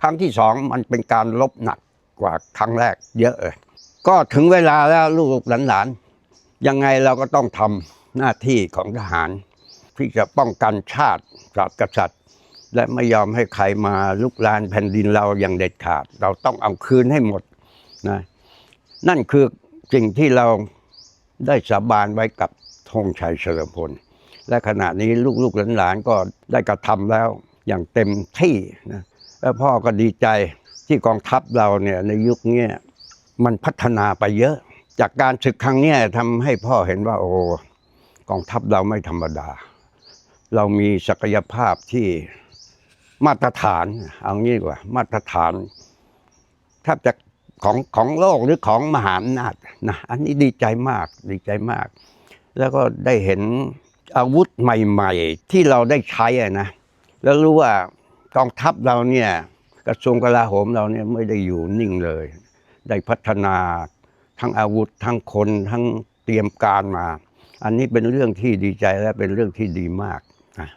ครั้งที่2มันเป็นการรบหนักกว่าครั้งแรกเยอะเลยก็ถึงเวลาแล้วลูกหลานยังไงเราก็ต้องทำหน้าที่ของทหารที่จะป้องกันชาติศาสตร์กษัตริย์และไม่ยอมให้ใครมาลุกรานแผ่นดินเราอย่างเด็ดขาดเราต้องเอาคืนให้หมดนะนั่นคือสิ่งที่เราได้สาบานไว้กับธงชัยเฉลิมพลและขณะนี้ลูกหลานก็ได้กระทำแล้วอย่างเต็มที่นะแล้วพ่อก็ดีใจที่กองทัพเราเนี่ยในยุคนี้มันพัฒนาไปเยอะจากการศึกครั้งนี้ทำให้พ่อเห็นว่าโอ้กองทัพเราไม่ธรรมดาเรามีศักยภาพที่มาตรฐานเอางี้ดีกว่ามาตรฐานแทบจะของโลกหรือของมหาอำนาจนะอันนี้ดีใจมากแล้วก็ได้เห็นอาวุธใหม่ๆที่เราได้ใช้นะแล้วรู้ว่ากองทัพเราเนี่ยกระทรวงกลาโหมเราเนี่ยไม่ได้อยู่นิ่งเลยได้พัฒนาทั้งอาวุธทั้งคนทั้งเตรียมการมาอันนี้เป็นเรื่องที่ดีใจและเป็นเรื่องที่ดีมากนะ